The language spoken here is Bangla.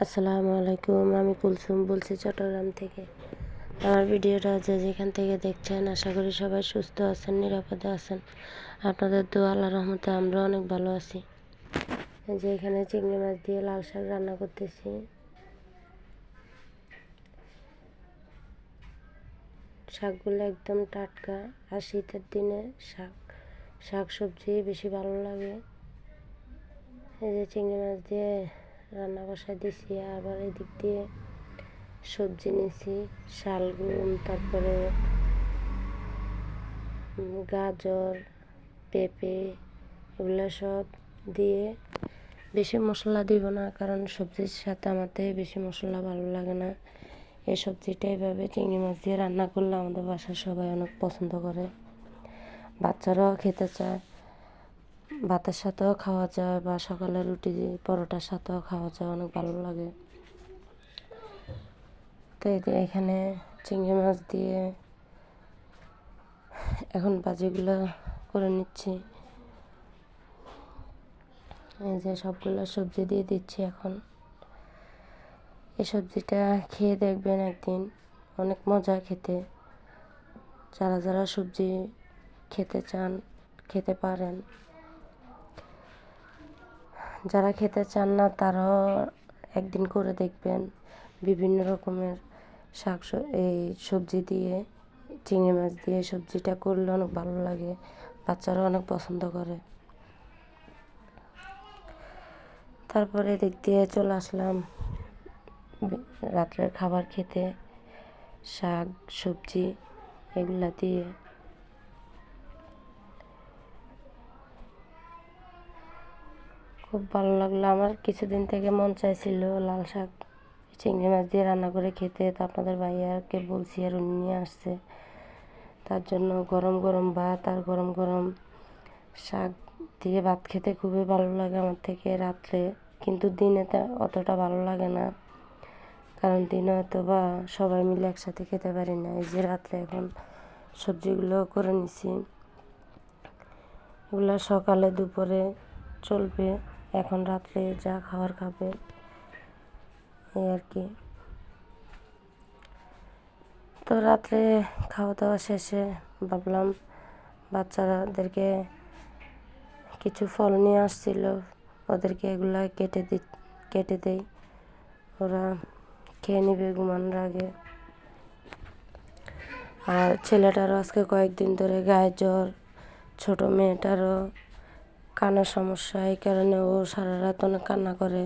আসসালামু আলাইকুম। আমি কুলসুম বলছি চট্টগ্রাম থেকে। আমার ভিডিওটা যে যেখান থেকে দেখছেন আশা করি সবাই সুস্থ আছেন, নিরাপদে আছেন। আপনাদের দোয়া আল্লাহর রহমতে আমরা অনেক ভালো আছি। যে এখানে চিংড়ি মাছ দিয়ে লাল শাক রান্না করতেছি। শাকগুলো একদম টাটকা, আর শীতের দিনে শাক সবজি বেশি ভালো লাগে। এই যে চিংড়ি মাছ দিয়ে রান্না বসাই দিছি, আবার এদিক দিয়ে সবজি নিয়েছি, শালগম, তারপরে গাজর, পেঁপে, এগুলো সব দিয়ে বেশি মশলা দিব না, কারণ সবজির সাথে আমাদের বেশি মশলা ভালো লাগে না। এই সবজিটা এভাবে চিংড়ি মাছ দিয়ে রান্না করলে আমাদের বাসার সবাই অনেক পছন্দ করে, বাচ্চারাও খেতে চায়। ভাতের সাথেও খাওয়া যায় বা সকালে রুটি পরোটার সাথেও খাওয়া যায়, অনেক ভালো লাগে। তো এখানে চিংড়ি মাছ দিয়ে এখন ভাজিগুলো করে নিচ্ছি। এই যে সবগুলো সবজি দিয়ে দিচ্ছি এখন। এই সবজিটা খেয়ে দেখবেন একদিন, অনেক মজা খেতে। যারা যারা সবজি খেতে চান খেতে পারেন, যারা খেতে চান না তারাও একদিন করে দেখবেন। বিভিন্ন রকমের এই সবজি দিয়ে, চিংড়ি মাছ দিয়ে সবজিটা করলে অনেক ভালো লাগে, বাচ্চারা অনেক পছন্দ করে। তারপরে এদিক দিয়ে চলে আসলাম রাত্রের খাবার খেতে। শাক সবজি এগুলা দিয়ে খুব ভালো লাগলো। আমার কিছুদিন থেকে মন চাইছিল লাল শাক চিংড়ি মাছ দিয়ে রান্না করে খেতে, তো আপনাদের ভাইয়াকে বলছি আর উনি নিয়ে আসছে। তার জন্য গরম গরম ভাত আর গরম গরম শাক দিয়ে ভাত খেতে খুবই ভালো লাগে আমার থেকে রাত্রে, কিন্তু দিনে অতটা ভালো লাগে না, কারণ দিনে হয়তো বা সবাই মিলে একসাথে খেতে পারি না। এই যে রাত্রে এখন সবজিগুলো করে নিছি, এগুলো সকালে দুপুরে চলবে, এখন রাত্রে যা খাবার খাবে এই আর কি। তো রাত্রে খাওয়া দাওয়া শেষে ভাবলাম বাচ্চাদেরকে কিছু ফল নিয়ে আসছিল, ওদেরকে এগুলা কেটে দেই, ওরা খেয়ে নেবে ঘুমানোর আগে। আর ছেলেটারও আজকে কয়েকদিন ধরে গায়ে জ্বর, ছোটো মেয়েটারও কানের সমস্যা, এই কারণে ও সারা রাত অনেক কান্না করে।